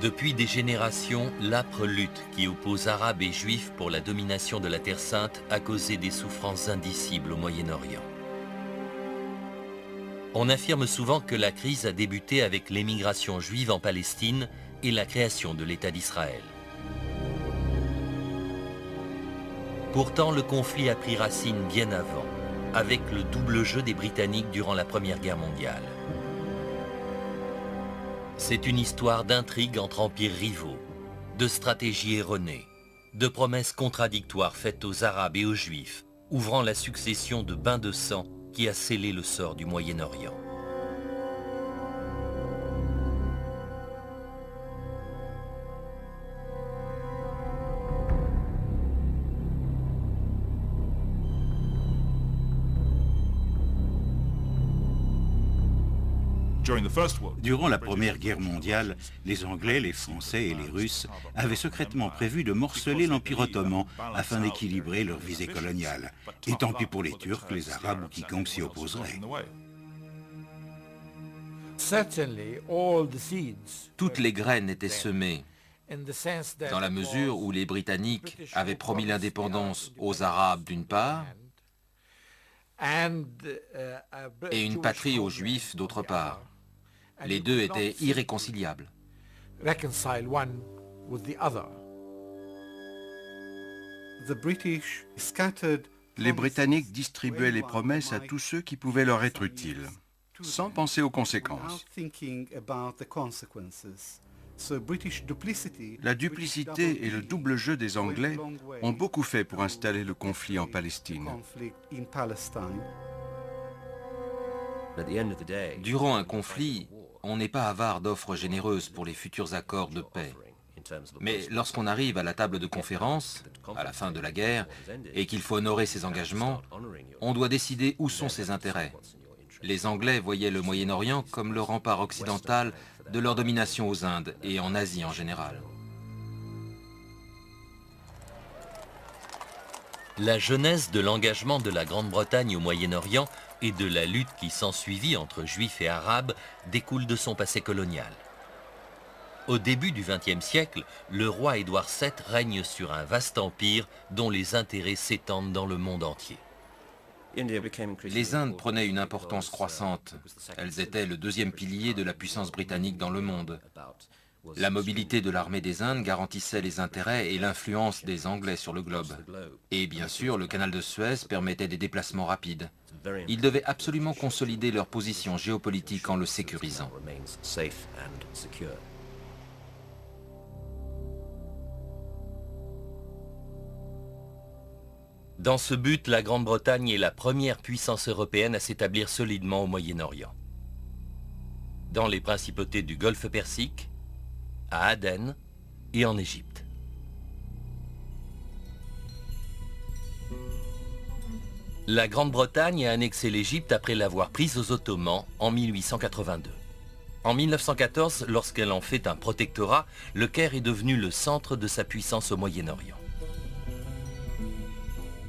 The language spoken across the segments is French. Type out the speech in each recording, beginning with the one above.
Depuis des générations, l'âpre lutte qui oppose Arabes et Juifs pour la domination de la Terre Sainte a causé des souffrances indicibles au Moyen-Orient. On affirme souvent que la crise a débuté avec l'émigration juive en Palestine et la création de l'État d'Israël. Pourtant, le conflit a pris racine bien avant, avec le double jeu des Britanniques durant la Première Guerre mondiale. C'est une histoire d'intrigues entre empires rivaux, de stratégies erronées, de promesses contradictoires faites aux Arabes et aux Juifs, ouvrant la succession de bains de sang qui a scellé le sort du Moyen-Orient. Durant la Première Guerre mondiale, les Anglais, les Français et les Russes avaient secrètement prévu de morceler l'Empire ottoman afin d'équilibrer leur visée coloniale. Et tant pis pour les Turcs, les Arabes ou quiconque s'y opposerait. Toutes les graines étaient semées, dans la mesure où les Britanniques avaient promis l'indépendance aux Arabes d'une part, et une patrie aux Juifs d'autre part. Les deux étaient irréconciliables. Les Britanniques distribuaient les promesses à tous ceux qui pouvaient leur être utiles, sans penser aux conséquences. La duplicité et le double jeu des Anglais ont beaucoup fait pour installer le conflit en Palestine. Durant un conflit, on n'est pas avare d'offres généreuses pour les futurs accords de paix. Mais lorsqu'on arrive à la table de conférence, à la fin de la guerre, et qu'il faut honorer ses engagements, on doit décider où sont ses intérêts. Les Anglais voyaient le Moyen-Orient comme le rempart occidental de leur domination aux Indes et en Asie en général. La genèse de l'engagement de la Grande-Bretagne au Moyen-Orient et de la lutte qui s'ensuivit entre Juifs et Arabes découle de son passé colonial. Au début du XXe siècle, le roi Édouard VII règne sur un vaste empire dont les intérêts s'étendent dans le monde entier. Les Indes prenaient une importance croissante. Elles étaient le deuxième pilier de la puissance britannique dans le monde. La mobilité de l'armée des Indes garantissait les intérêts et l'influence des Anglais sur le globe. Et bien sûr, le canal de Suez permettait des déplacements rapides. Ils devaient absolument consolider leur position géopolitique en le sécurisant. Dans ce but, la Grande-Bretagne est la première puissance européenne à s'établir solidement au Moyen-Orient. Dans les principautés du Golfe Persique, à Aden et en Égypte. La Grande-Bretagne a annexé l'Égypte après l'avoir prise aux Ottomans en 1882. En 1914, lorsqu'elle en fait un protectorat, le Caire est devenu le centre de sa puissance au Moyen-Orient.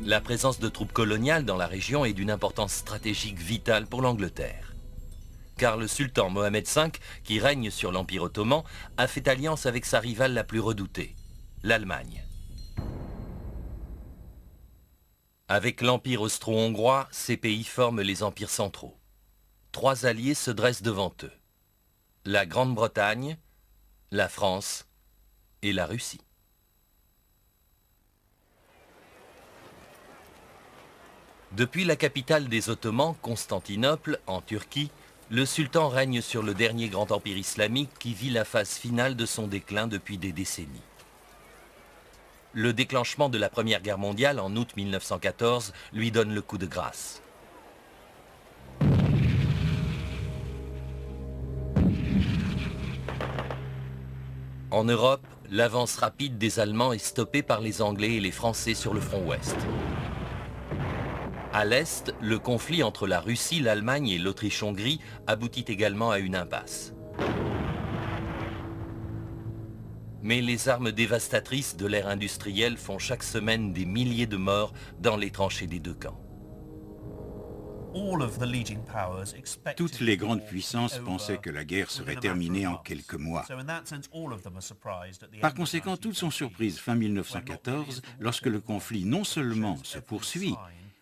La présence de troupes coloniales dans la région est d'une importance stratégique vitale pour l'Angleterre. Car le sultan Mohamed V, qui règne sur l'Empire ottoman, a fait alliance avec sa rivale la plus redoutée, l'Allemagne. Avec l'Empire austro-hongrois, ces pays forment les empires centraux. Trois alliés se dressent devant eux. La Grande-Bretagne, la France et la Russie. Depuis la capitale des Ottomans, Constantinople, en Turquie, le sultan règne sur le dernier grand empire islamique qui vit la phase finale de son déclin depuis des décennies. Le déclenchement de la Première Guerre mondiale en août 1914 lui donne le coup de grâce. En Europe, l'avance rapide des Allemands est stoppée par les Anglais et les Français sur le front ouest. À l'est, le conflit entre la Russie, l'Allemagne et l'Autriche-Hongrie aboutit également à une impasse. Mais les armes dévastatrices de l'ère industrielle font chaque semaine des milliers de morts dans les tranchées des deux camps. Toutes les grandes puissances pensaient que la guerre serait terminée en quelques mois. Par conséquent, toutes sont surprises fin 1914 lorsque le conflit non seulement se poursuit,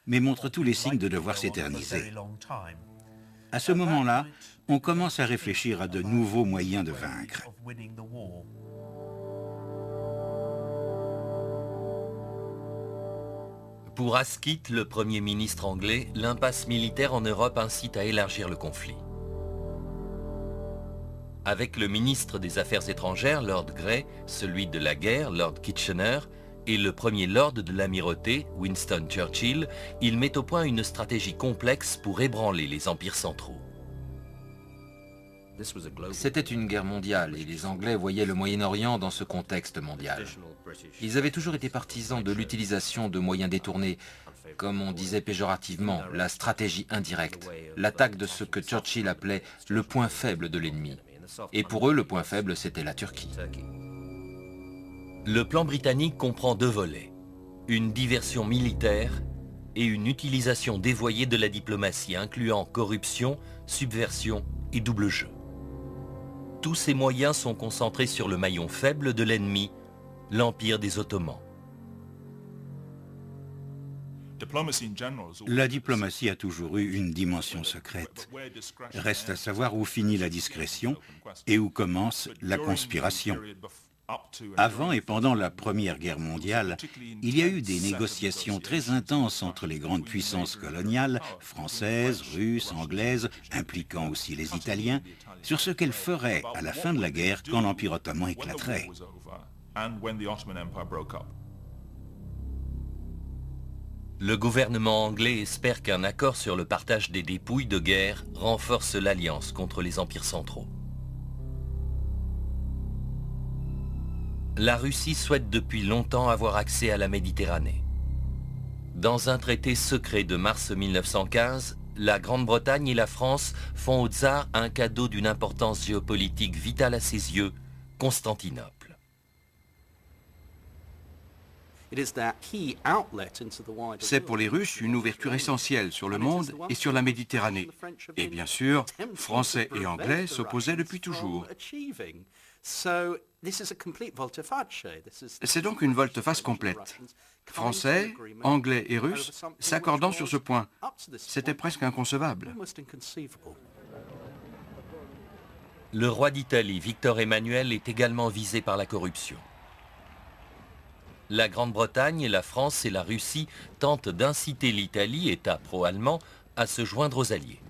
mais montre tous les signes de devoir s'éterniser. À ce moment-là, on commence à réfléchir à de nouveaux moyens de vaincre. Pour Asquith, le Premier ministre anglais, l'impasse militaire en Europe incite à élargir le conflit. Avec le ministre des Affaires étrangères, Lord Grey, celui de la guerre, Lord Kitchener, et le premier lord de l'amirauté, Winston Churchill, il met au point une stratégie complexe pour ébranler les empires centraux. C'était une guerre mondiale et les Anglais voyaient le Moyen-Orient dans ce contexte mondial. Ils avaient toujours été partisans de l'utilisation de moyens détournés, comme on disait péjorativement, la stratégie indirecte, l'attaque de ce que Churchill appelait le point faible de l'ennemi. Et pour eux, le point faible, c'était la Turquie. Le plan britannique comprend deux volets, une diversion militaire et une utilisation dévoyée de la diplomatie, incluant corruption, subversion et double jeu. Tous ces moyens sont concentrés sur le maillon faible de l'ennemi, l'Empire des Ottomans. La diplomatie a toujours eu une dimension secrète. Reste à savoir où finit la discrétion et où commence la conspiration. Avant et pendant la Première Guerre mondiale, il y a eu des négociations très intenses entre les grandes puissances coloniales, françaises, russes, anglaises, impliquant aussi les Italiens, sur ce qu'elles feraient à la fin de la guerre quand l'Empire ottoman éclaterait. Le gouvernement anglais espère qu'un accord sur le partage des dépouilles de guerre renforce l'alliance contre les empires centraux. La Russie souhaite depuis longtemps avoir accès à la Méditerranée. Dans un traité secret de mars 1915, la Grande-Bretagne et la France font au tsar un cadeau d'une importance géopolitique vitale à ses yeux, Constantinople. C'est pour les Russes une ouverture essentielle sur le monde et sur la Méditerranée. Et bien sûr, Français et Anglais s'opposaient depuis toujours. C'est donc une volte-face complète. Français, Anglais et Russes s'accordant sur ce point. C'était presque inconcevable. Le roi d'Italie, Victor Emmanuel, est également visé par la corruption. La Grande-Bretagne, la France et la Russie tentent d'inciter l'Italie, État pro-allemand, à se joindre aux Alliés.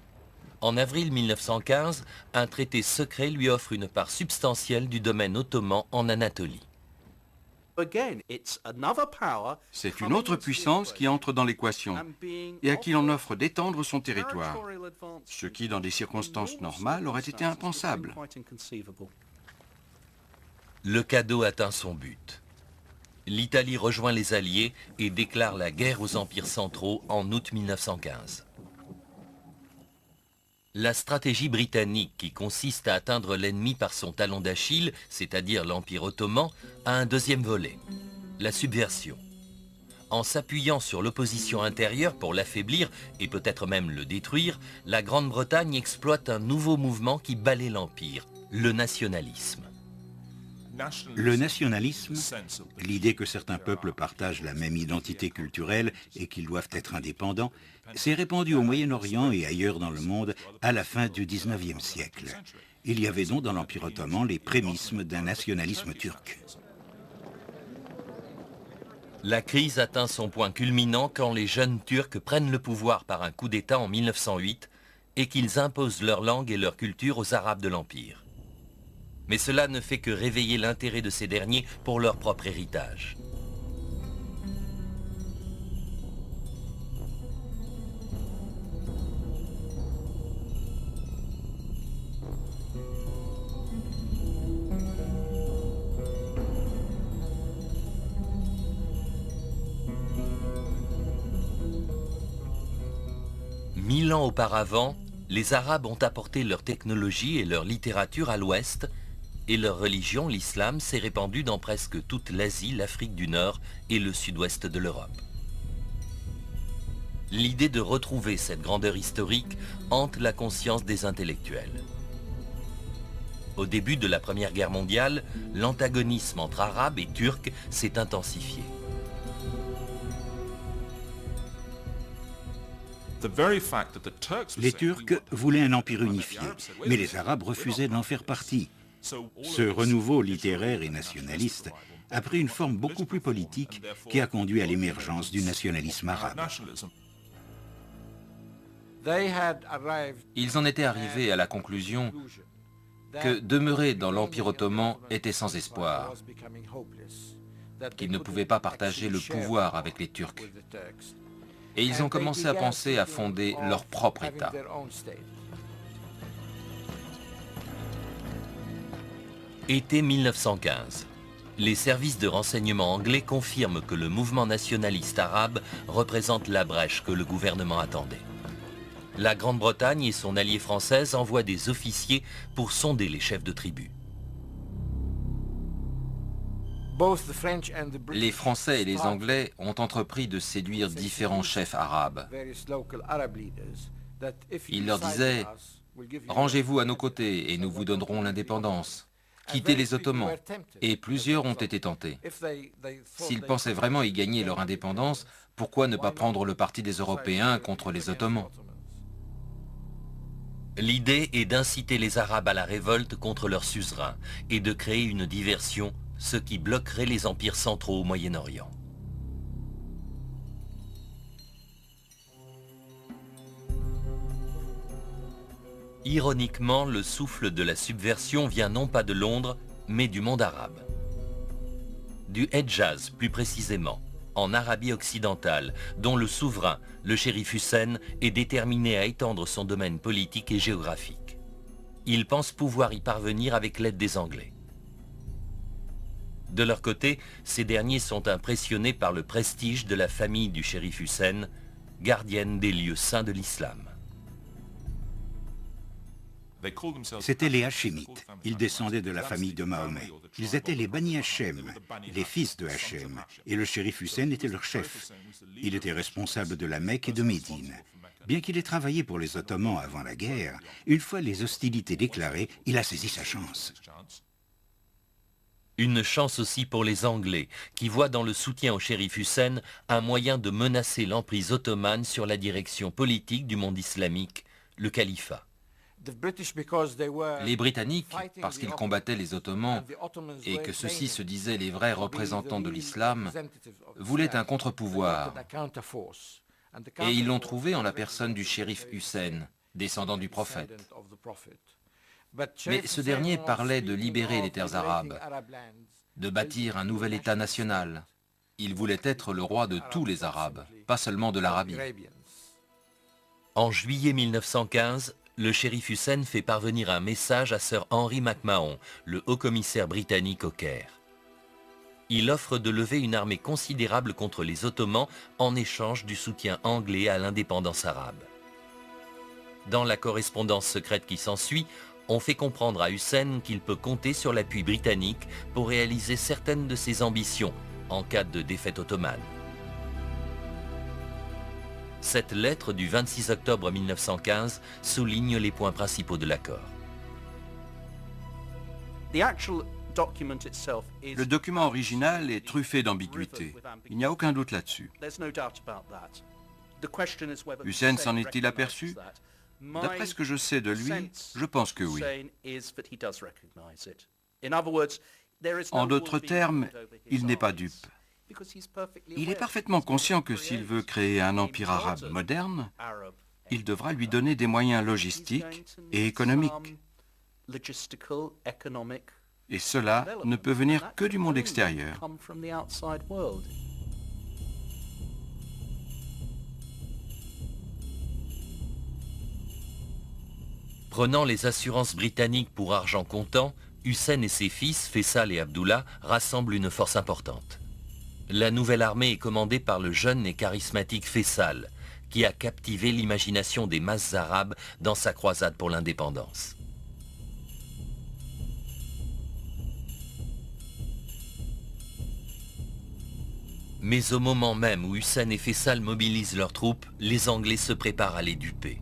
En avril 1915, un traité secret lui offre une part substantielle du domaine ottoman en Anatolie. C'est une autre puissance qui entre dans l'équation et à qui l'on offre d'étendre son territoire, ce qui, dans des circonstances normales, aurait été impensable. Le cadeau atteint son but. L'Italie rejoint les Alliés et déclare la guerre aux empires centraux en août 1915. La stratégie britannique, qui consiste à atteindre l'ennemi par son talon d'Achille, c'est-à-dire l'Empire ottoman, a un deuxième volet, la subversion. En s'appuyant sur l'opposition intérieure pour l'affaiblir et peut-être même le détruire, la Grande-Bretagne exploite un nouveau mouvement qui balaie l'Empire, le nationalisme. Le nationalisme, l'idée que certains peuples partagent la même identité culturelle et qu'ils doivent être indépendants, s'est répandu au Moyen-Orient et ailleurs dans le monde à la fin du XIXe siècle. Il y avait donc dans l'Empire ottoman les prémices d'un nationalisme turc. La crise atteint son point culminant quand les jeunes Turcs prennent le pouvoir par un coup d'État en 1908 et qu'ils imposent leur langue et leur culture aux Arabes de l'Empire. Mais cela ne fait que réveiller l'intérêt de ces derniers pour leur propre héritage. Mille ans auparavant, les Arabes ont apporté leur technologie et leur littérature à l'Ouest, et leur religion, l'islam, s'est répandue dans presque toute l'Asie, l'Afrique du Nord et le sud-ouest de l'Europe. L'idée de retrouver cette grandeur historique hante la conscience des intellectuels. Au début de la Première Guerre mondiale, l'antagonisme entre Arabes et Turcs s'est intensifié. Les Turcs voulaient un empire unifié, mais les Arabes refusaient d'en faire partie. Ce renouveau littéraire et nationaliste a pris une forme beaucoup plus politique qui a conduit à l'émergence du nationalisme arabe. Ils en étaient arrivés à la conclusion que demeurer dans l'Empire ottoman était sans espoir, qu'ils ne pouvaient pas partager le pouvoir avec les Turcs. Et ils ont commencé à penser à fonder leur propre État. Été 1915. Les services de renseignement anglais confirment que le mouvement nationaliste arabe représente la brèche que le gouvernement attendait. La Grande-Bretagne et son allié française envoient des officiers pour sonder les chefs de tribus. Les Français et les Anglais ont entrepris de séduire différents chefs arabes. Ils leur disaient « Rangez-vous à nos côtés et nous vous donnerons l'indépendance. Quittez les Ottomans ». Et plusieurs ont été tentés. S'ils pensaient vraiment y gagner leur indépendance, pourquoi ne pas prendre le parti des Européens contre les Ottomans ? L'idée est d'inciter les Arabes à la révolte contre leur suzerain et de créer une diversion, ce qui bloquerait les empires centraux au Moyen-Orient. Ironiquement, le souffle de la subversion vient non pas de Londres, mais du monde arabe. Du Hedjaz, plus précisément, en Arabie occidentale, dont le souverain, le shérif Hussein, est déterminé à étendre son domaine politique et géographique. Il pense pouvoir y parvenir avec l'aide des Anglais. De leur côté, ces derniers sont impressionnés par le prestige de la famille du shérif Hussein, gardienne des lieux saints de l'islam. C'étaient les Hachémites. Ils descendaient de la famille de Mahomet. Ils étaient les Bani Hachem, les fils de Hachem, et le shérif Hussein était leur chef. Il était responsable de la Mecque et de Médine. Bien qu'il ait travaillé pour les Ottomans avant la guerre, une fois les hostilités déclarées, il a saisi sa chance. Une chance aussi pour les Anglais, qui voient dans le soutien au shérif Hussein un moyen de menacer l'emprise ottomane sur la direction politique du monde islamique, le califat. Les Britanniques, parce qu'ils combattaient les Ottomans et que ceux-ci se disaient les vrais représentants de l'islam, voulaient un contre-pouvoir. Et ils l'ont trouvé en la personne du shérif Hussein, descendant du prophète. Mais ce dernier parlait de libérer les terres arabes, de bâtir un nouvel État national. Il voulait être le roi de tous les Arabes, pas seulement de l'Arabie. En juillet 1915, le shérif Hussein fait parvenir un message à Sir Henry McMahon, le haut-commissaire britannique au Caire. Il offre de lever une armée considérable contre les Ottomans en échange du soutien anglais à l'indépendance arabe. Dans la correspondance secrète qui s'ensuit, on fait comprendre à Hussein qu'il peut compter sur l'appui britannique pour réaliser certaines de ses ambitions en cas de défaite ottomane. Cette lettre du 26 octobre 1915 souligne les points principaux de l'accord. Le document original est truffé d'ambiguïté. Il n'y a aucun doute là-dessus. Hussein s'en est-il aperçu? D'après ce que je sais de lui, je pense que oui. En d'autres termes, il n'est pas dupe. Il est parfaitement conscient que s'il veut créer un empire arabe moderne, il devra lui donner des moyens logistiques et économiques. Et cela ne peut venir que du monde extérieur. Prenant les assurances britanniques pour argent comptant, Hussein et ses fils, Faisal et Abdullah, rassemblent une force importante. La nouvelle armée est commandée par le jeune et charismatique Faisal, qui a captivé l'imagination des masses arabes dans sa croisade pour l'indépendance. Mais au moment même où Hussein et Faisal mobilisent leurs troupes, les Anglais se préparent à les duper.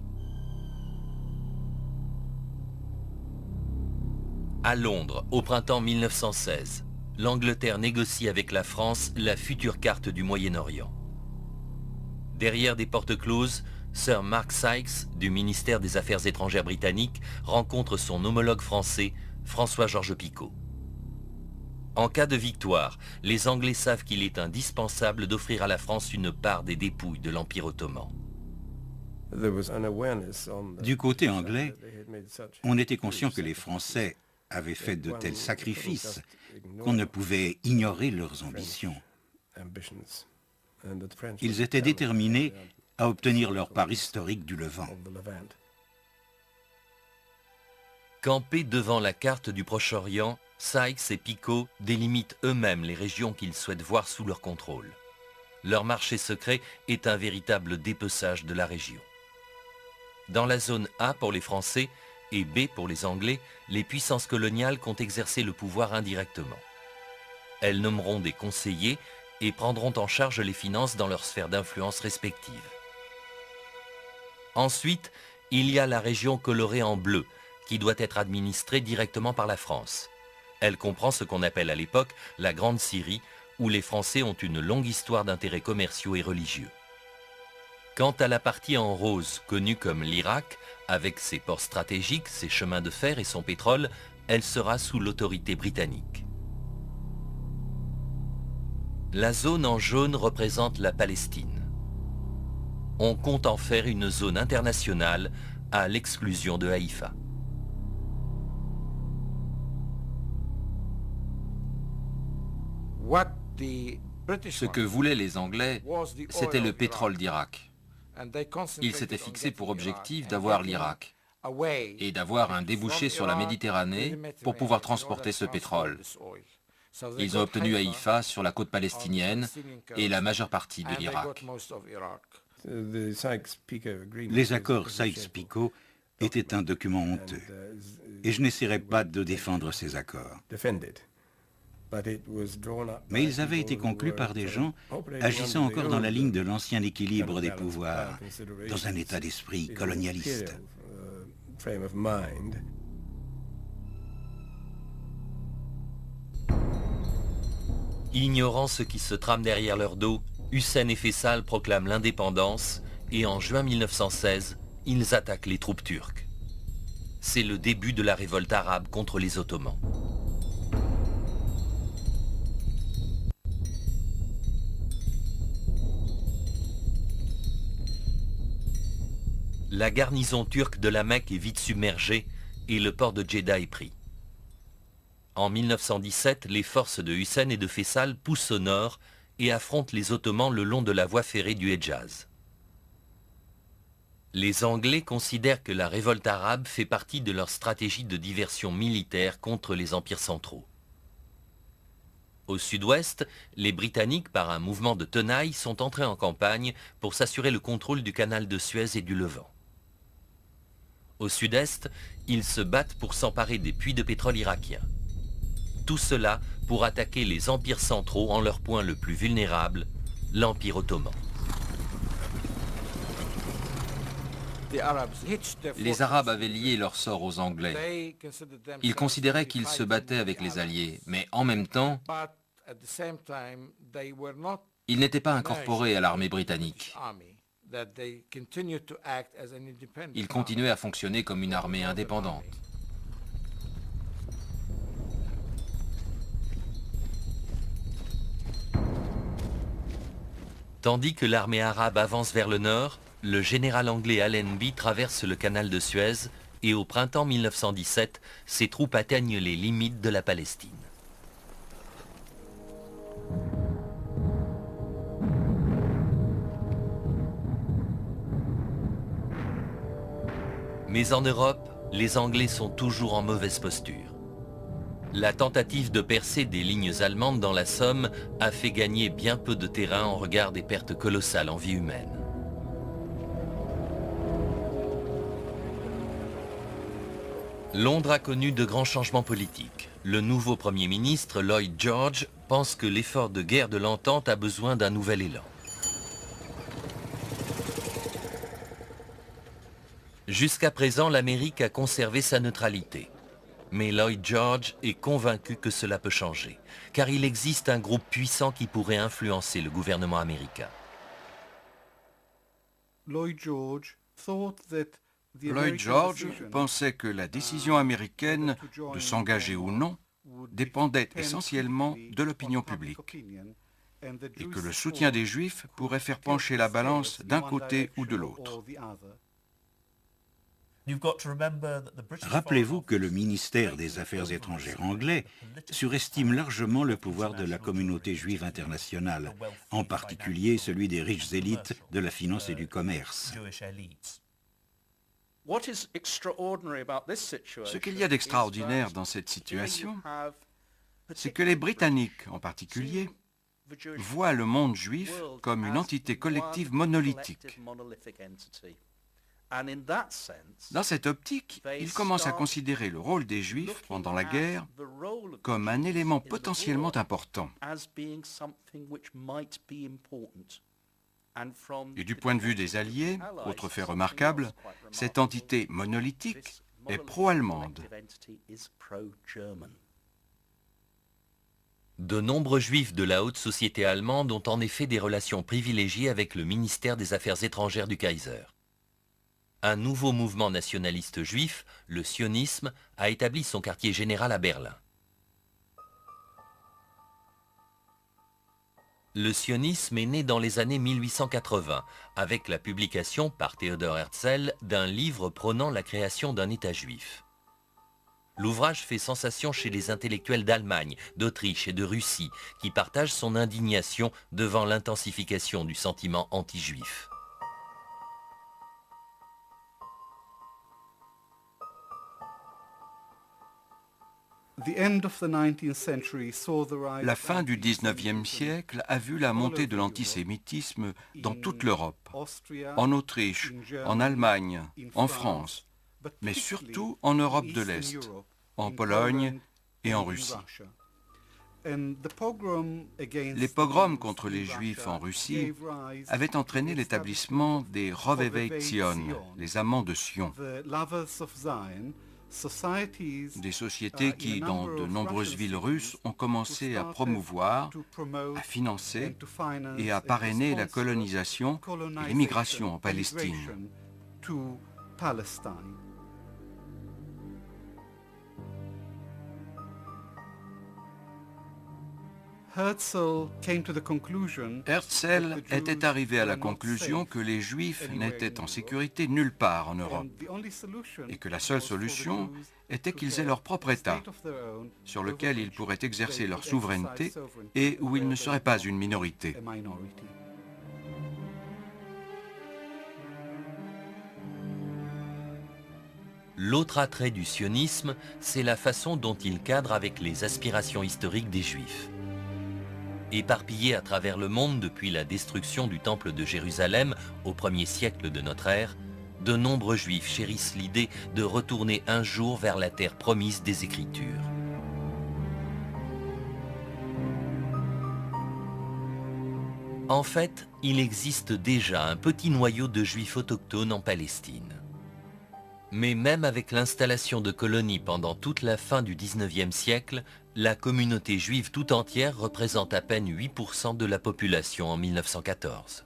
À Londres, au printemps 1916, l'Angleterre négocie avec la France la future carte du Moyen-Orient. Derrière des portes closes, Sir Mark Sykes, du ministère des Affaires étrangères britannique, rencontre son homologue français, François-Georges Picot. En cas de victoire, les Anglais savent qu'il est indispensable d'offrir à la France une part des dépouilles de l'Empire ottoman. Du côté anglais, on était conscient que les Français avaient fait de tels sacrifices qu'on ne pouvait ignorer leurs ambitions. Ils étaient déterminés à obtenir leur part historique du Levant. Campés devant la carte du Proche-Orient, Sykes et Picot délimitent eux-mêmes les régions qu'ils souhaitent voir sous leur contrôle. Leur marché secret est un véritable dépeçage de la région. Dans la zone A pour les Français et B pour les Anglais, les puissances coloniales comptent exercer le pouvoir indirectement. Elles nommeront des conseillers et prendront en charge les finances dans leurs sphères d'influence respectives. Ensuite, il y a la région colorée en bleu, qui doit être administrée directement par la France. Elle comprend ce qu'on appelle à l'époque la Grande Syrie, où les Français ont une longue histoire d'intérêts commerciaux et religieux. Quant à la partie en rose, connue comme l'Irak, avec ses ports stratégiques, ses chemins de fer et son pétrole, elle sera sous l'autorité britannique. La zone en jaune représente la Palestine. On compte en faire une zone internationale à l'exclusion de Haïfa. Ce que voulaient les Anglais, c'était le pétrole d'Irak. Ils s'étaient fixés pour objectif d'avoir l'Irak et d'avoir un débouché sur la Méditerranée pour pouvoir transporter ce pétrole. Ils ont obtenu Haïfa sur la côte palestinienne et la majeure partie de l'Irak. Les accords Sykes-Picot étaient un document honteux, et je n'essaierai pas de défendre ces accords. Mais ils avaient été conclus par des gens agissant encore dans la ligne de l'ancien équilibre des pouvoirs, dans un état d'esprit colonialiste. Ignorant ce qui se trame derrière leur dos, Hussein et Faisal proclament l'indépendance et en juin 1916, ils attaquent les troupes turques. C'est le début de la révolte arabe contre les Ottomans. La garnison turque de la Mecque est vite submergée et le port de Djeddah est pris. En 1917, les forces de Hussein et de Faisal poussent au nord et affrontent les Ottomans le long de la voie ferrée du Hedjaz. Les Anglais considèrent que la révolte arabe fait partie de leur stratégie de diversion militaire contre les empires centraux. Au sud-ouest, les Britanniques, par un mouvement de tenaille, sont entrés en campagne pour s'assurer le contrôle du canal de Suez et du Levant. Au sud-est, ils se battent pour s'emparer des puits de pétrole irakiens. Tout cela pour attaquer les empires centraux en leur point le plus vulnérable, l'Empire ottoman. Les Arabes avaient lié leur sort aux Anglais. Ils considéraient qu'ils se battaient avec les Alliés, mais en même temps, ils n'étaient pas incorporés à l'armée britannique. Ils continuaient à fonctionner comme une armée indépendante. Tandis que l'armée arabe avance vers le nord, le général anglais Allenby traverse le canal de Suez et au printemps 1917, ses troupes atteignent les limites de la Palestine. Mais en Europe, les Anglais sont toujours en mauvaise posture. La tentative de percer des lignes allemandes dans la Somme a fait gagner bien peu de terrain en regard des pertes colossales en vie humaine. Londres a connu de grands changements politiques. Le nouveau Premier ministre, Lloyd George, pense que l'effort de guerre de l'Entente a besoin d'un nouvel élan. Jusqu'à présent, l'Amérique a conservé sa neutralité. Mais Lloyd George est convaincu que cela peut changer, car il existe un groupe puissant qui pourrait influencer le gouvernement américain. Lloyd George pensait que la décision américaine de s'engager ou non dépendait essentiellement de l'opinion publique et que le soutien des Juifs pourrait faire pencher la balance d'un côté ou de l'autre. Rappelez-vous que le ministère des Affaires étrangères anglais surestime largement le pouvoir de la communauté juive internationale, en particulier celui des riches élites de la finance et du commerce. Ce qu'il y a d'extraordinaire dans cette situation, c'est que les Britanniques en particulier voient le monde juif comme une entité collective monolithique. Dans cette optique, ils commencent à considérer le rôle des Juifs pendant la guerre comme un élément potentiellement important. Et du point de vue des Alliés, autre fait remarquable, cette entité monolithique est pro-allemande. De nombreux Juifs de la haute société allemande ont en effet des relations privilégiées avec le ministère des Affaires étrangères du Kaiser. Un nouveau mouvement nationaliste juif, le sionisme, a établi son quartier général à Berlin. Le sionisme est né dans les années 1880, avec la publication par Theodor Herzl d'un livre prônant la création d'un État juif. L'ouvrage fait sensation chez les intellectuels d'Allemagne, d'Autriche et de Russie, qui partagent son indignation devant l'intensification du sentiment anti-juif. La fin du XIXe siècle a vu la montée de l'antisémitisme dans toute l'Europe, en Autriche, en Allemagne, en France, mais surtout en Europe de l'Est, en Pologne et en Russie. Les pogroms contre les Juifs en Russie avaient entraîné l'établissement des Rovevei Zion, les amants de Sion, des sociétés qui, dans de nombreuses villes russes, ont commencé à promouvoir, à financer et à parrainer la colonisation et l'immigration en Palestine. Herzl était arrivé à la conclusion que les Juifs n'étaient en sécurité nulle part en Europe et que la seule solution était qu'ils aient leur propre État, sur lequel ils pourraient exercer leur souveraineté et où ils ne seraient pas une minorité. L'autre attrait du sionisme, c'est la façon dont il cadre avec les aspirations historiques des Juifs. Éparpillés à travers le monde depuis la destruction du temple de Jérusalem au 1er siècle de notre ère, de nombreux Juifs chérissent l'idée de retourner un jour vers la terre promise des Écritures. En fait, il existe déjà un petit noyau de Juifs autochtones en Palestine. Mais même avec l'installation de colonies pendant toute la fin du XIXe siècle, la communauté juive tout entière représente à peine 8% de la population en 1914.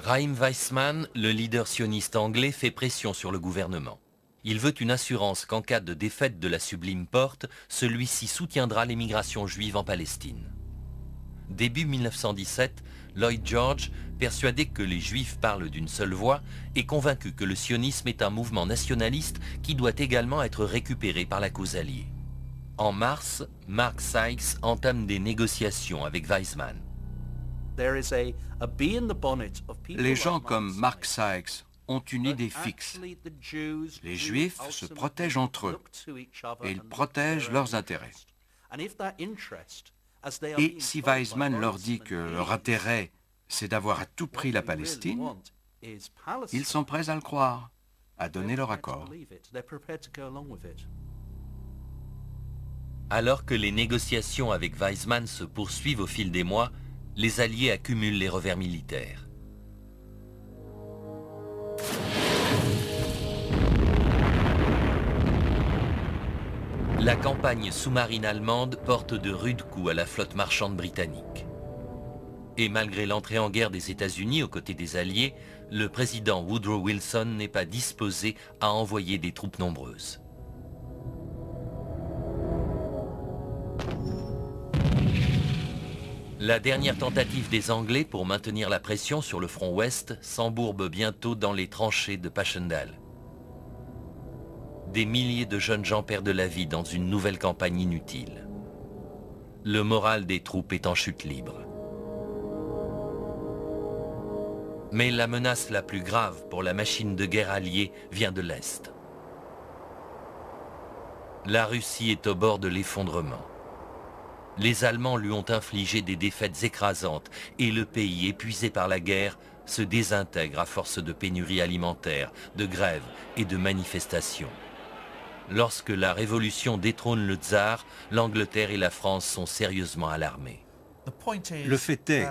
Chaim Weizmann, le leader sioniste anglais, fait pression sur le gouvernement. Il veut une assurance qu'en cas de défaite de la Sublime Porte, celui-ci soutiendra l'émigration juive en Palestine. Début 1917, Lloyd George, persuadé que les Juifs parlent d'une seule voix, est convaincu que le sionisme est un mouvement nationaliste qui doit également être récupéré par la cause alliée. En mars, Mark Sykes entame des négociations avec Weizmann. Les gens comme Mark Sykes ont une idée fixe. Les Juifs se protègent entre eux et ils protègent leurs intérêts. Et si Weizmann leur dit que leur intérêt, c'est d'avoir à tout prix la Palestine, ils sont prêts à le croire, à donner leur accord. Alors que les négociations avec Weizmann se poursuivent au fil des mois, les Alliés accumulent les revers militaires. La campagne sous-marine allemande porte de rudes coups à la flotte marchande britannique. Et malgré l'entrée en guerre des États-Unis aux côtés des Alliés, le président Woodrow Wilson n'est pas disposé à envoyer des troupes nombreuses. La dernière tentative des Anglais pour maintenir la pression sur le front ouest s'embourbe bientôt dans les tranchées de Passchendaele. Des milliers de jeunes gens perdent la vie dans une nouvelle campagne inutile. Le moral des troupes est en chute libre. Mais la menace la plus grave pour la machine de guerre alliée vient de l'Est. La Russie est au bord de l'effondrement. Les Allemands lui ont infligé des défaites écrasantes et le pays, épuisé par la guerre, se désintègre à force de pénuries alimentaires, de grèves et de manifestations. Lorsque la révolution détrône le tsar, l'Angleterre et la France sont sérieusement alarmées. Le fait est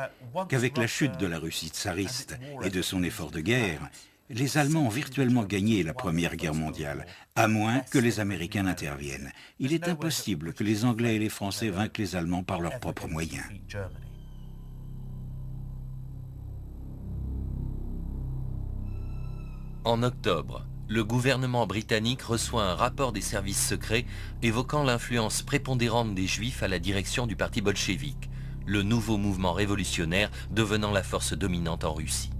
qu'avec la chute de la Russie tsariste et de son effort de guerre, les Allemands ont virtuellement gagné la Première Guerre mondiale, à moins que les Américains n'interviennent. Il est impossible que les Anglais et les Français vainquent les Allemands par leurs propres moyens. En octobre, le gouvernement britannique reçoit un rapport des services secrets évoquant l'influence prépondérante des Juifs à la direction du parti bolchevique, le nouveau mouvement révolutionnaire devenant la force dominante en Russie.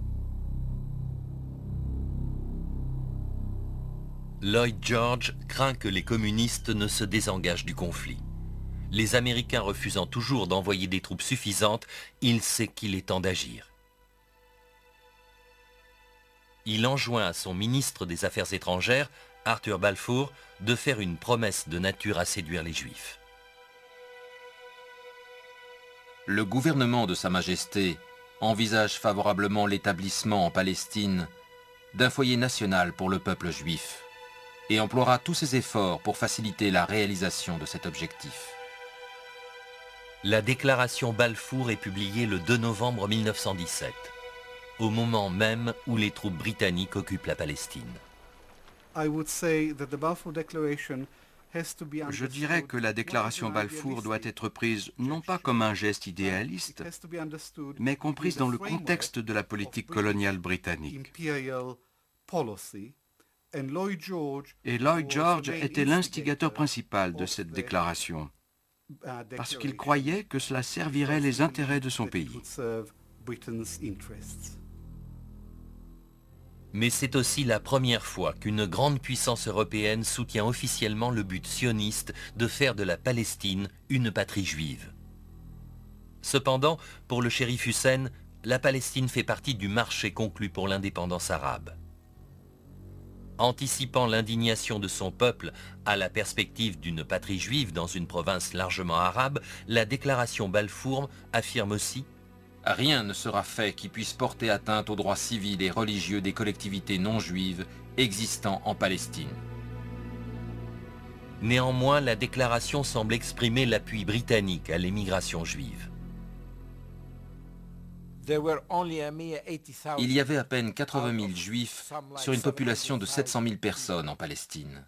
Lloyd George craint que les communistes ne se désengagent du conflit. Les Américains refusant toujours d'envoyer des troupes suffisantes, il sait qu'il est temps d'agir. Il enjoint à son ministre des Affaires étrangères, Arthur Balfour, de faire une promesse de nature à séduire les Juifs. Le gouvernement de Sa Majesté envisage favorablement l'établissement en Palestine d'un foyer national pour le peuple juif et emploiera tous ses efforts pour faciliter la réalisation de cet objectif. La déclaration Balfour est publiée le 2 novembre 1917. Au moment même où les troupes britanniques occupent la Palestine. Je dirais que la déclaration Balfour doit être prise non pas comme un geste idéaliste, mais comprise dans le contexte de la politique coloniale britannique. Et Lloyd George était l'instigateur principal de cette déclaration, parce qu'il croyait que cela servirait les intérêts de son pays. Mais c'est aussi la première fois qu'une grande puissance européenne soutient officiellement le but sioniste de faire de la Palestine une patrie juive. Cependant, pour le shérif Hussein, la Palestine fait partie du marché conclu pour l'indépendance arabe. Anticipant l'indignation de son peuple à la perspective d'une patrie juive dans une province largement arabe, la déclaration Balfour affirme aussi: rien ne sera fait qui puisse porter atteinte aux droits civils et religieux des collectivités non juives existant en Palestine. Néanmoins, la déclaration semble exprimer l'appui britannique à l'émigration juive. Il y avait à peine 80 000 juifs sur une population de 700 000 personnes en Palestine.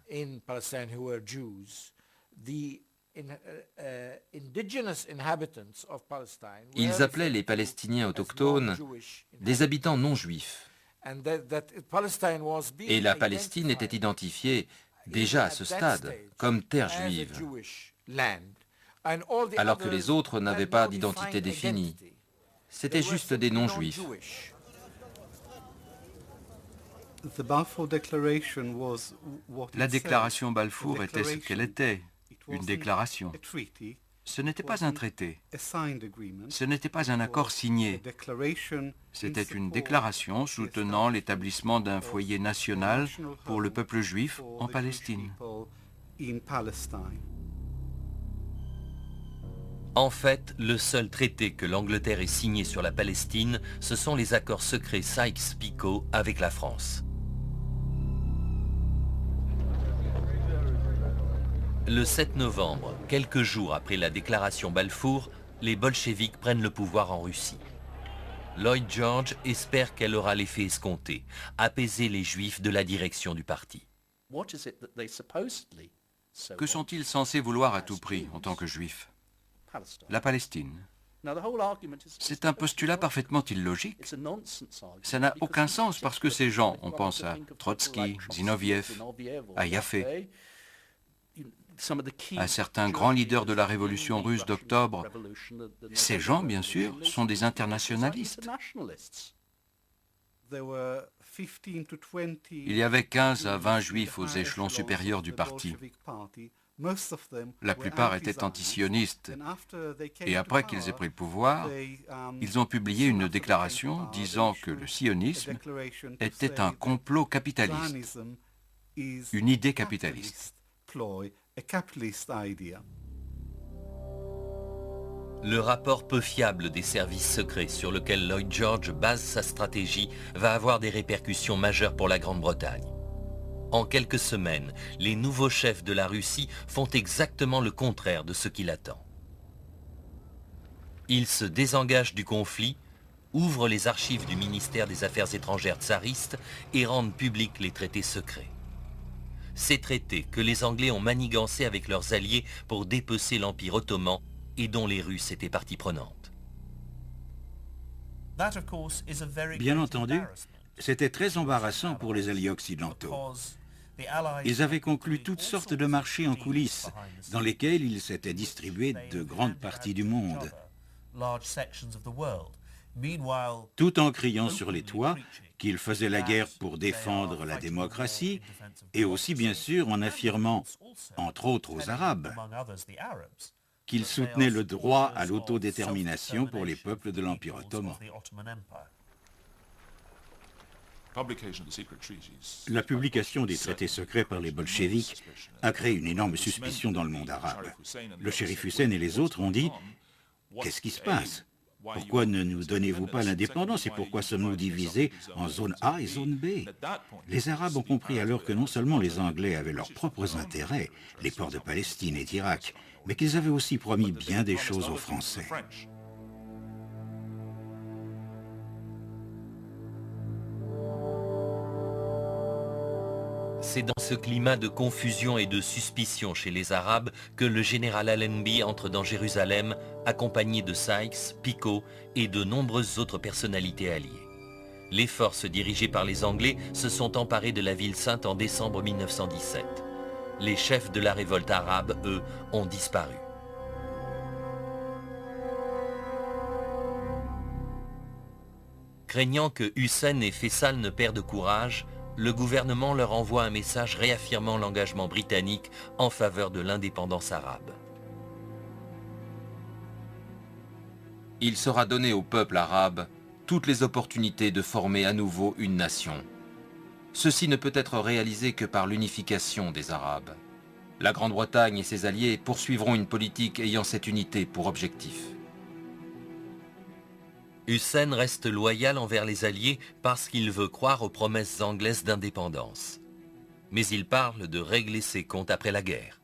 Ils appelaient les Palestiniens autochtones des habitants non juifs. Et la Palestine était identifiée déjà à ce stade comme terre juive, alors que les autres n'avaient pas d'identité définie. C'était juste des non-juifs. La déclaration Balfour était ce qu'elle était, une déclaration. Ce n'était pas un traité, ce n'était pas un accord signé, c'était une déclaration soutenant l'établissement d'un foyer national pour le peuple juif en Palestine. En fait, le seul traité que l'Angleterre ait signé sur la Palestine, ce sont les accords secrets Sykes-Picot avec la France. Le 7 novembre, quelques jours après la déclaration Balfour, les bolcheviks prennent le pouvoir en Russie. Lloyd George espère qu'elle aura l'effet escompté, apaiser les Juifs de la direction du parti. Que sont-ils censés vouloir à tout prix en tant que Juifs? La Palestine. C'est un postulat parfaitement illogique. Ça n'a aucun sens parce que ces gens, on pense à Trotsky, Zinoviev, à Yaffe, à certains grands leaders de la révolution russe d'octobre. Ces gens, bien sûr, sont des internationalistes. Il y avait 15 à 20 juifs aux échelons supérieurs du parti. La plupart étaient antisionistes. Et après qu'ils aient pris le pouvoir, ils ont publié une déclaration disant que le sionisme était un complot capitaliste, une idée capitaliste. Le rapport peu fiable des services secrets sur lequel Lloyd George base sa stratégie va avoir des répercussions majeures pour la Grande-Bretagne. En quelques semaines, les nouveaux chefs de la Russie font exactement le contraire de ce qu'il attend. Ils se désengagent du conflit, ouvrent les archives du ministère des Affaires étrangères tsariste et rendent publics les traités secrets. Ces traités que les Anglais ont manigancés avec leurs alliés pour dépecer l'Empire ottoman et dont les Russes étaient partie prenante. Bien entendu, c'était très embarrassant pour les alliés occidentaux. Ils avaient conclu toutes sortes de marchés en coulisses, dans lesquels ils s'étaient distribués de grandes parties du monde, tout en criant sur les toits qu'ils faisaient la guerre pour défendre la démocratie, et aussi bien sûr en affirmant, entre autres aux Arabes, qu'ils soutenaient le droit à l'autodétermination pour les peuples de l'Empire ottoman. La publication des traités secrets par les bolcheviks a créé une énorme suspicion dans le monde arabe. Le shérif Hussein et les autres ont dit « Qu'est-ce qui se passe? Pourquoi ne nous donnez-vous pas l'indépendance et pourquoi sommes-nous divisés en zone A et zone B ?» Les Arabes ont compris alors que non seulement les Anglais avaient leurs propres intérêts, les ports de Palestine et d'Irak, mais qu'ils avaient aussi promis bien des choses aux Français. C'est dans ce climat de confusion et de suspicion chez les Arabes que le général Allenby entre dans Jérusalem, accompagné de Sykes, Picot et de nombreuses autres personnalités alliées. Les forces dirigées par les Anglais se sont emparées de la ville sainte en décembre 1917. Les chefs de la révolte arabe, eux, ont disparu. Craignant que Hussein et Faisal ne perdent courage, le gouvernement leur envoie un message réaffirmant l'engagement britannique en faveur de l'indépendance arabe. Il sera donné au peuple arabe toutes les opportunités de former à nouveau une nation. Ceci ne peut être réalisé que par l'unification des Arabes. La Grande-Bretagne et ses alliés poursuivront une politique ayant cette unité pour objectif. Hussein reste loyal envers les Alliés parce qu'il veut croire aux promesses anglaises d'indépendance. Mais il parle de régler ses comptes après la guerre.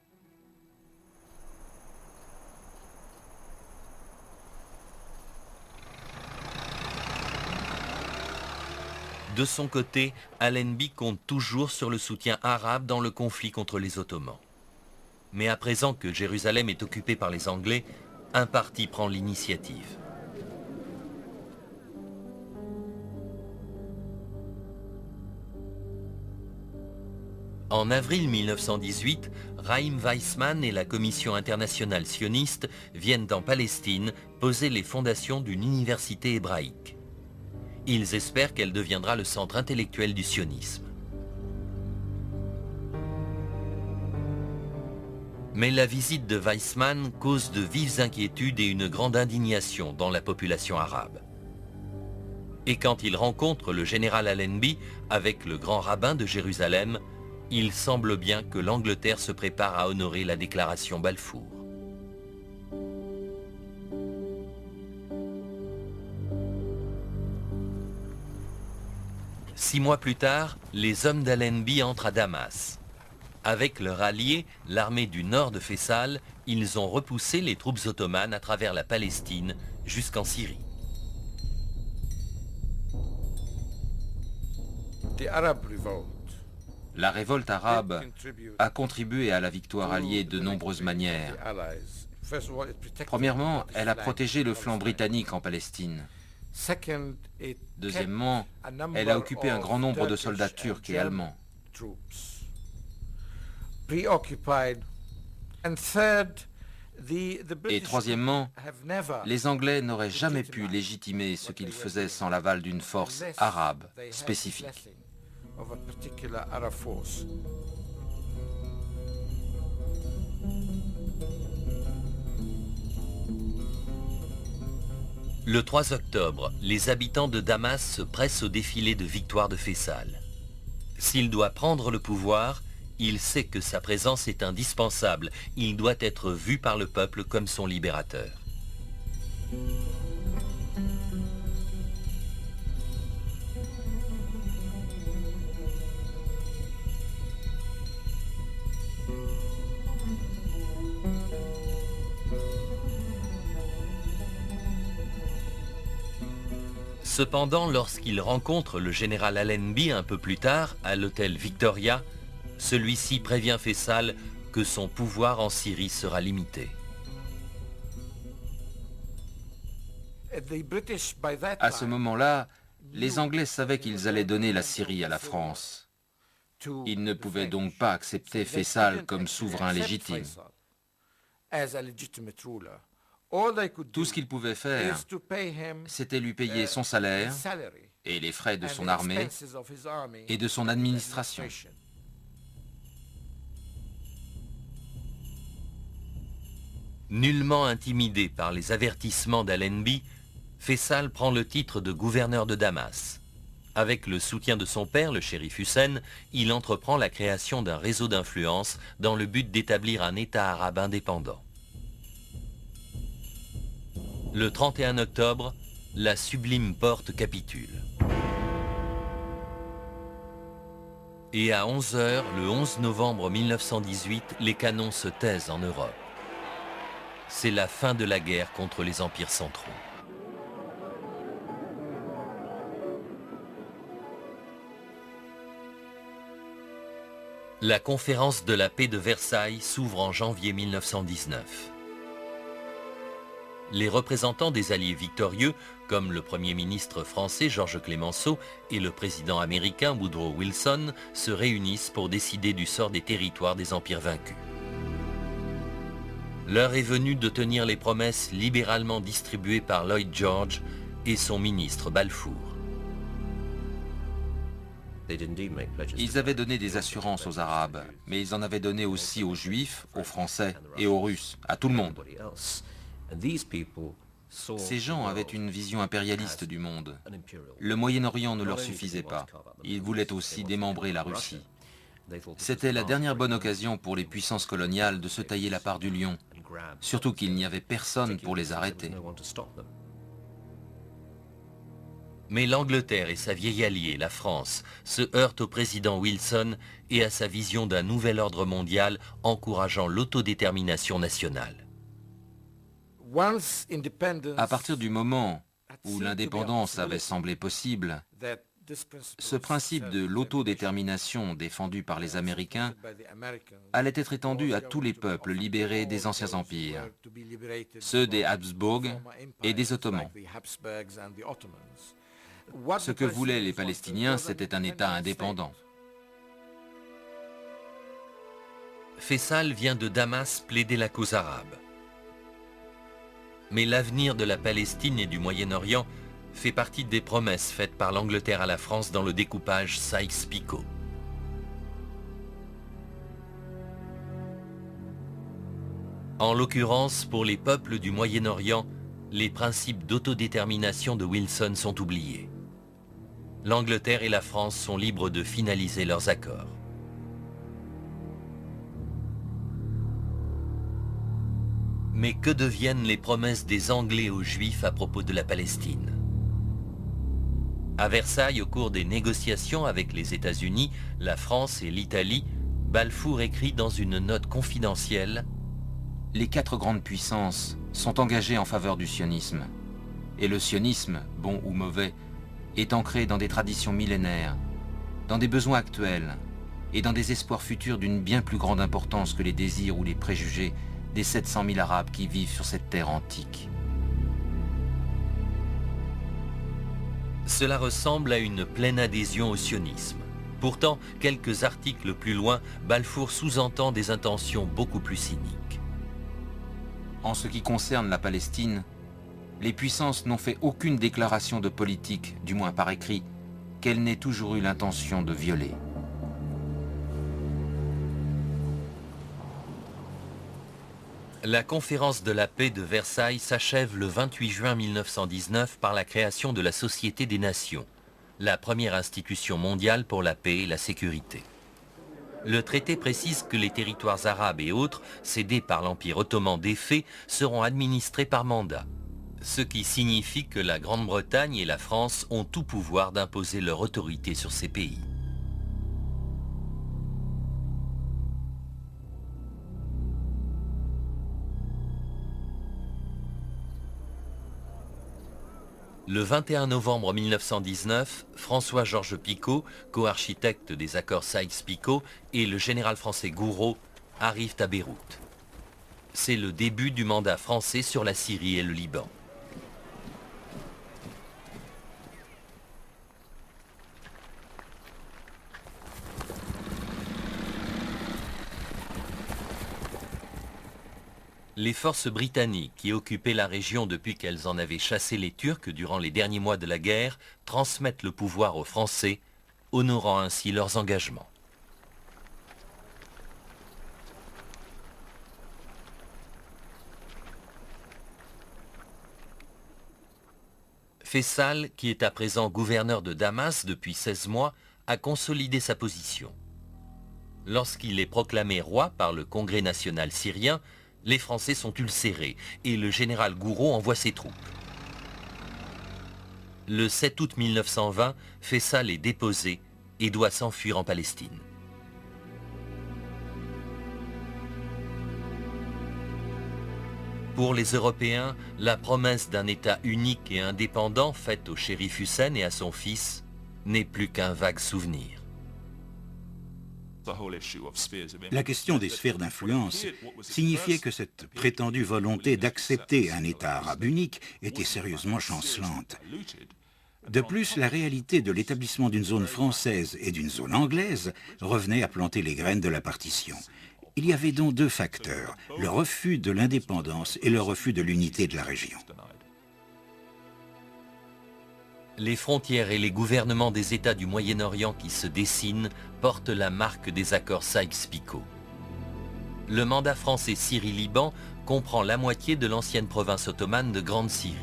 De son côté, Allenby compte toujours sur le soutien arabe dans le conflit contre les Ottomans. Mais à présent que Jérusalem est occupée par les Anglais, un parti prend l'initiative. En avril 1918, Chaim Weizmann et la Commission internationale sioniste viennent en Palestine poser les fondations d'une université hébraïque. Ils espèrent qu'elle deviendra le centre intellectuel du sionisme. Mais la visite de Weizmann cause de vives inquiétudes et une grande indignation dans la population arabe. Et quand il rencontre le général Allenby avec le grand rabbin de Jérusalem, il semble bien que l'Angleterre se prépare à honorer la déclaration Balfour. 6 mois plus tard, les hommes d'Allenby entrent à Damas. Avec leur allié, l'armée du nord de Faisal, ils ont repoussé les troupes ottomanes à travers la Palestine jusqu'en Syrie. La révolte arabe a contribué à la victoire alliée de nombreuses manières. Premièrement, elle a protégé le flanc britannique en Palestine. Deuxièmement, elle a occupé un grand nombre de soldats turcs et allemands. Et troisièmement, les Anglais n'auraient jamais pu légitimer ce qu'ils faisaient sans l'aval d'une force arabe spécifique. Le 3 octobre, les habitants de Damas se pressent au défilé de victoire de Faisal. S'il doit prendre le pouvoir, il sait que sa présence est indispensable. Il doit être vu par le peuple comme son libérateur. Cependant, lorsqu'il rencontre le général Allenby un peu plus tard, à l'hôtel Victoria, celui-ci prévient Faisal que son pouvoir en Syrie sera limité. À ce moment-là, les Anglais savaient qu'ils allaient donner la Syrie à la France. Ils ne pouvaient donc pas accepter Faisal comme souverain légitime. Tout ce qu'ils pouvaient faire, c'était lui payer son salaire et les frais de son armée et de son administration. Nullement intimidé par les avertissements d'Allenby, Faisal prend le titre de gouverneur de Damas. Avec le soutien de son père, le shérif Hussein, il entreprend la création d'un réseau d'influence dans le but d'établir un État arabe indépendant. Le 31 octobre, la sublime porte capitule. Et à 11 h, le 11 novembre 1918, les canons se taisent en Europe. C'est la fin de la guerre contre les empires centraux. La conférence de la paix de Versailles s'ouvre en janvier 1919. Les représentants des alliés victorieux, comme le Premier ministre français Georges Clemenceau et le président américain Woodrow Wilson, se réunissent pour décider du sort des territoires des empires vaincus. L'heure est venue de tenir les promesses libéralement distribuées par Lloyd George et son ministre Balfour. Ils avaient donné des assurances aux Arabes, mais ils en avaient donné aussi aux Juifs, aux Français et aux Russes, à tout le monde. Ces gens avaient une vision impérialiste du monde. Le Moyen-Orient ne leur suffisait pas. Ils voulaient aussi démembrer la Russie. C'était la dernière bonne occasion pour les puissances coloniales de se tailler la part du lion, surtout qu'il n'y avait personne pour les arrêter. Mais l'Angleterre et sa vieille alliée, la France, se heurtent au président Wilson et à sa vision d'un nouvel ordre mondial encourageant l'autodétermination nationale. À partir du moment où l'indépendance avait semblé possible, ce principe de l'autodétermination défendu par les Américains allait être étendu à tous les peuples libérés des anciens empires, ceux des Habsbourg et des Ottomans. Ce que voulaient les Palestiniens, c'était un État indépendant. Faisal vient de Damas plaider la cause arabe. Mais l'avenir de la Palestine et du Moyen-Orient fait partie des promesses faites par l'Angleterre à la France dans le découpage Sykes-Picot. En l'occurrence, pour les peuples du Moyen-Orient, les principes d'autodétermination de Wilson sont oubliés. L'Angleterre et la France sont libres de finaliser leurs accords. Mais que deviennent les promesses des Anglais aux Juifs à propos de la Palestine? À Versailles, au cours des négociations avec les États-Unis, la France et l'Italie, Balfour écrit dans une note confidentielle « Les 4 grandes puissances sont engagées en faveur du sionisme. Et le sionisme, bon ou mauvais, est ancré dans des traditions millénaires, dans des besoins actuels et dans des espoirs futurs d'une bien plus grande importance que les désirs ou les préjugés des 700 000 Arabes qui vivent sur cette terre antique. » Cela ressemble à une pleine adhésion au sionisme. Pourtant, quelques articles plus loin, Balfour sous-entend des intentions beaucoup plus cyniques. En ce qui concerne la Palestine, les puissances n'ont fait aucune déclaration de politique, du moins par écrit, qu'elles n'aient toujours eu l'intention de violer. La conférence de la paix de Versailles s'achève le 28 juin 1919 par la création de la Société des Nations, la première institution mondiale pour la paix et la sécurité. Le traité précise que les territoires arabes et autres, cédés par l'Empire ottoman défait, seront administrés par mandat, ce qui signifie que la Grande-Bretagne et la France ont tout pouvoir d'imposer leur autorité sur ces pays. Le 21 novembre 1919, François-Georges Picot, co-architecte des accords Sykes-Picot, et le général français Gouraud arrivent à Beyrouth. C'est le début du mandat français sur la Syrie et le Liban. Les forces britanniques qui occupaient la région depuis qu'elles en avaient chassé les Turcs durant les derniers mois de la guerre transmettent le pouvoir aux Français, honorant ainsi leurs engagements. Faysal, qui est à présent gouverneur de Damas depuis 16 mois, a consolidé sa position. Lorsqu'il est proclamé roi par le Congrès national syrien, les Français sont ulcérés et le général Gouraud envoie ses troupes. Le 7 août 1920, Faysal est déposé et doit s'enfuir en Palestine. Pour les Européens, la promesse d'un État unique et indépendant faite au shérif Hussein et à son fils n'est plus qu'un vague souvenir. La question des sphères d'influence signifiait que cette prétendue volonté d'accepter un État arabe unique était sérieusement chancelante. De plus, la réalité de l'établissement d'une zone française et d'une zone anglaise revenait à planter les graines de la partition. Il y avait donc 2 facteurs, le refus de l'indépendance et le refus de l'unité de la région. Les frontières et les gouvernements des États du Moyen-Orient qui se dessinent portent la marque des accords Sykes-Picot. Le mandat français Syrie-Liban comprend la moitié de l'ancienne province ottomane de Grande Syrie.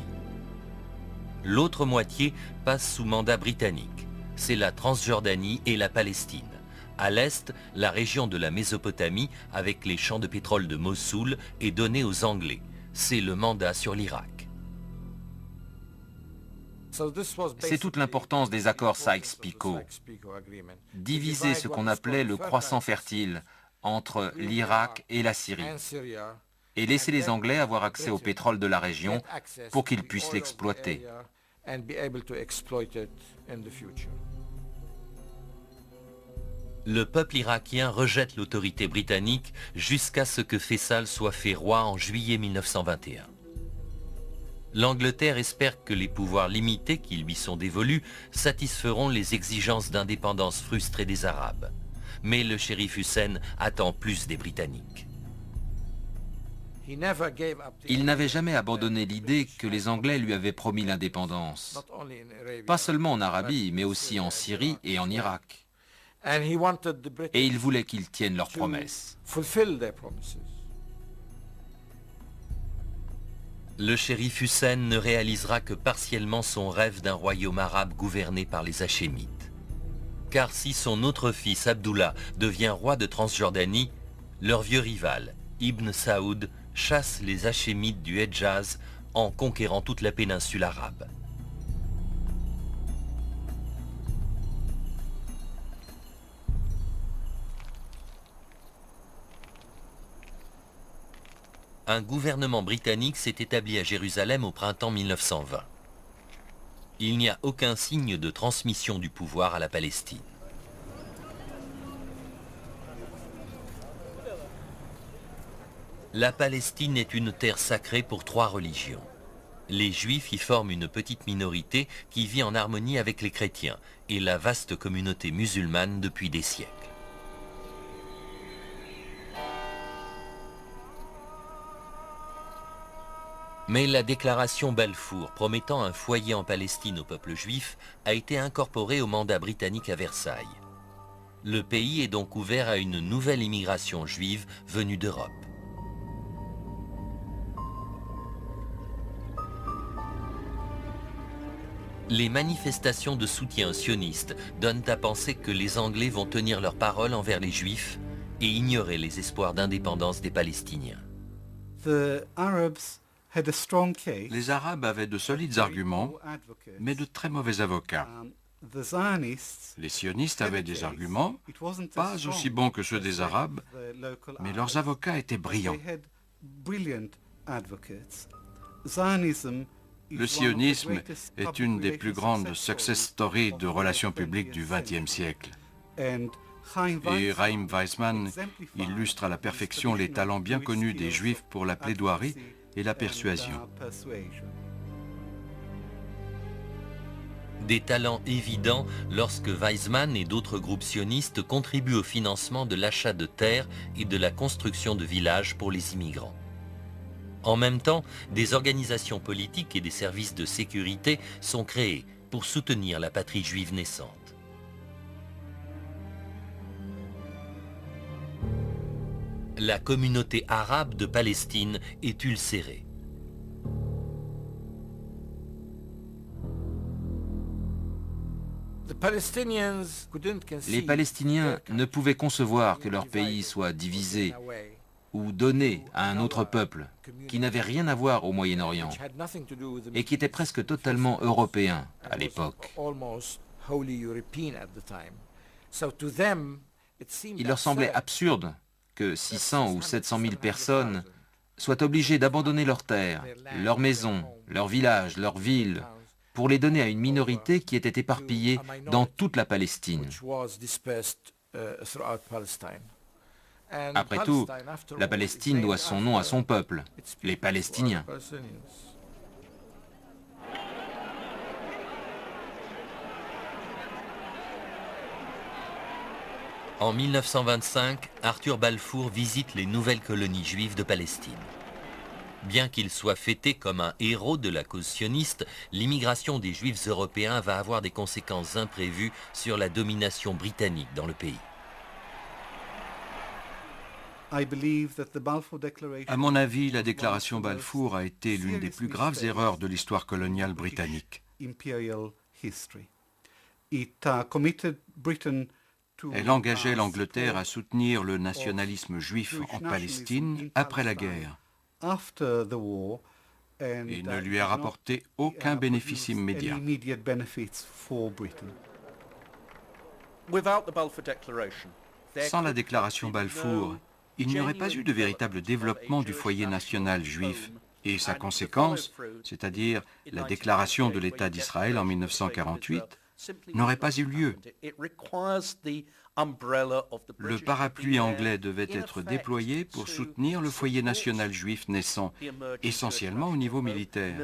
L'autre moitié passe sous mandat britannique. C'est la Transjordanie et la Palestine. À l'est, la région de la Mésopotamie, avec les champs de pétrole de Mossoul, est donnée aux Anglais. C'est le mandat sur l'Irak. C'est toute l'importance des accords Sykes-Picot. Diviser ce qu'on appelait le croissant fertile entre l'Irak et la Syrie et laisser les Anglais avoir accès au pétrole de la région pour qu'ils puissent l'exploiter. Le peuple irakien rejette l'autorité britannique jusqu'à ce que Faysal soit fait roi en juillet 1921. L'Angleterre espère que les pouvoirs limités qui lui sont dévolus satisferont les exigences d'indépendance frustrées des Arabes. Mais le shérif Hussein attend plus des Britanniques. Il n'avait jamais abandonné l'idée que les Anglais lui avaient promis l'indépendance, pas seulement en Arabie, mais aussi en Syrie et en Irak. Et il voulait qu'ils tiennent leurs promesses. Le shérif Hussein ne réalisera que partiellement son rêve d'un royaume arabe gouverné par les Hachémites. Car si son autre fils Abdullah devient roi de Transjordanie, leur vieux rival, Ibn Saoud, chasse les Hachémites du Hedjaz en conquérant toute la péninsule arabe. un gouvernement britannique s'est établi à Jérusalem au printemps 1920. Il n'y a aucun signe de transmission du pouvoir à la Palestine. La Palestine est une terre sacrée pour 3 religions. Les Juifs y forment une petite minorité qui vit en harmonie avec les chrétiens et la vaste communauté musulmane depuis des siècles. Mais la déclaration Balfour promettant un foyer en Palestine au peuple juif a été incorporée au mandat britannique à Versailles. Le pays est donc ouvert à une nouvelle immigration juive venue d'Europe. Les manifestations de soutien sionistes donnent à penser que les Anglais vont tenir leur parole envers les Juifs et ignorer les espoirs d'indépendance des Palestiniens. Les Arabes avaient de solides arguments, mais de très mauvais avocats. Les sionistes avaient des arguments, pas aussi bons que ceux des Arabes, mais leurs avocats étaient brillants. Le sionisme est une des plus grandes success stories de relations publiques du XXe siècle. Et Chaim Weizmann illustre à la perfection les talents bien connus des Juifs pour la plaidoirie et la persuasion. Des talents évidents lorsque Weizmann et d'autres groupes sionistes contribuent au financement de l'achat de terres et de la construction de villages pour les immigrants. En même temps, des organisations politiques et des services de sécurité sont créés pour soutenir la patrie juive naissante. La communauté arabe de Palestine est ulcérée. Les Palestiniens ne pouvaient concevoir que leur pays soit divisé ou donné à un autre peuple qui n'avait rien à voir au Moyen-Orient et qui était presque totalement européen à l'époque. Il leur semblait absurde que 600 ou 700 000 personnes soient obligées d'abandonner leurs terres, leurs maisons, leurs villages, leurs villes, pour les donner à une minorité qui était éparpillée dans toute la Palestine. Après tout, la Palestine doit son nom à son peuple, les Palestiniens. En 1925, Arthur Balfour visite les nouvelles colonies juives de Palestine. Bien qu'il soit fêté comme un héros de la cause sioniste, l'immigration des Juifs européens va avoir des conséquences imprévues sur la domination britannique dans le pays. À mon avis, la déclaration Balfour a été l'une des plus graves erreurs de l'histoire coloniale britannique. Elle engageait l'Angleterre à soutenir le nationalisme juif en Palestine après la guerre et ne lui a rapporté aucun bénéfice immédiat. Sans la déclaration Balfour, il n'y aurait pas eu de véritable développement du foyer national juif et sa conséquence, c'est-à-dire la déclaration de l'État d'Israël en 1948, n'aurait pas eu lieu. Le parapluie anglais devait être déployé pour soutenir le foyer national juif naissant, essentiellement au niveau militaire.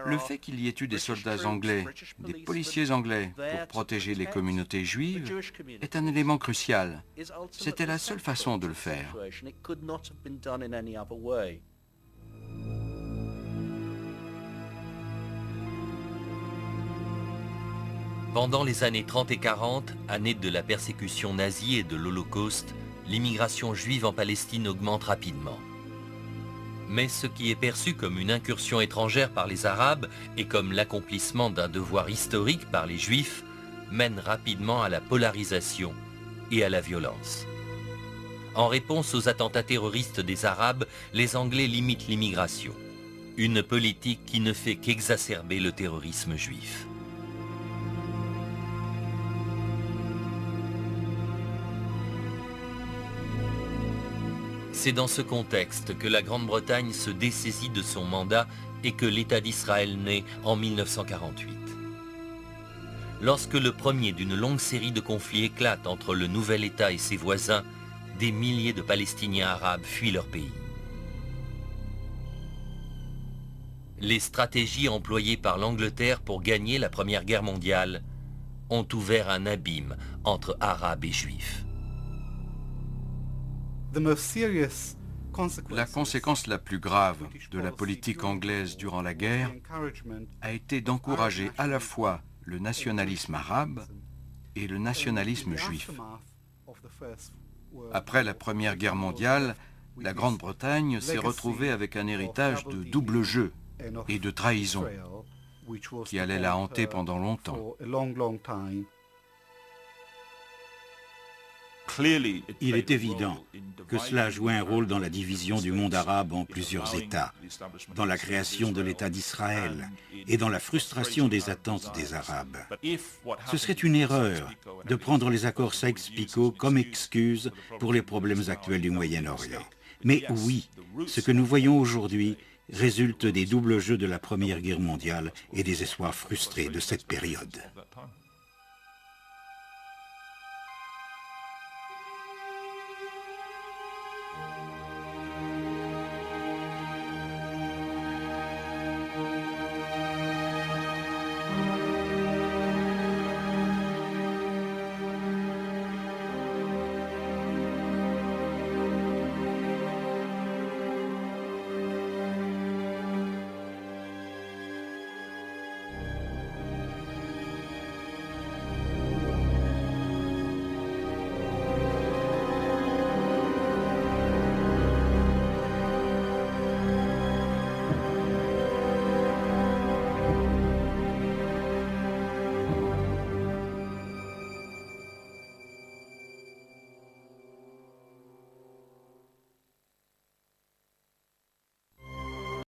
Le fait qu'il y ait eu des soldats anglais, des policiers anglais pour protéger les communautés juives est un élément crucial. C'était la seule façon de le faire. Pendant les années 30 et 40, années de la persécution nazie et de l'Holocauste, l'immigration juive en Palestine augmente rapidement. Mais ce qui est perçu comme une incursion étrangère par les Arabes et comme l'accomplissement d'un devoir historique par les Juifs mène rapidement à la polarisation et à la violence. En réponse aux attentats terroristes des Arabes, les Anglais limitent l'immigration, une politique qui ne fait qu'exacerber le terrorisme juif. C'est dans ce contexte que la Grande-Bretagne se dessaisit de son mandat et que l'État d'Israël naît en 1948. Lorsque le premier d'une longue série de conflits éclate entre le nouvel État et ses voisins, des milliers de Palestiniens arabes fuient leur pays. Les stratégies employées par l'Angleterre pour gagner la Première Guerre mondiale ont ouvert un abîme entre Arabes et Juifs. La conséquence la plus grave de la politique anglaise durant la guerre a été d'encourager à la fois le nationalisme arabe et le nationalisme juif. Après la Première Guerre mondiale, la Grande-Bretagne s'est retrouvée avec un héritage de double jeu et de trahison qui allait la hanter pendant longtemps. Il est évident que cela a joué un rôle dans la division du monde arabe en plusieurs États, dans la création de l'État d'Israël et dans la frustration des attentes des Arabes. Ce serait une erreur de prendre les accords Sykes-Picot comme excuse pour les problèmes actuels du Moyen-Orient. Mais oui, ce que nous voyons aujourd'hui résulte des doubles jeux de la Première Guerre mondiale et des espoirs frustrés de cette période.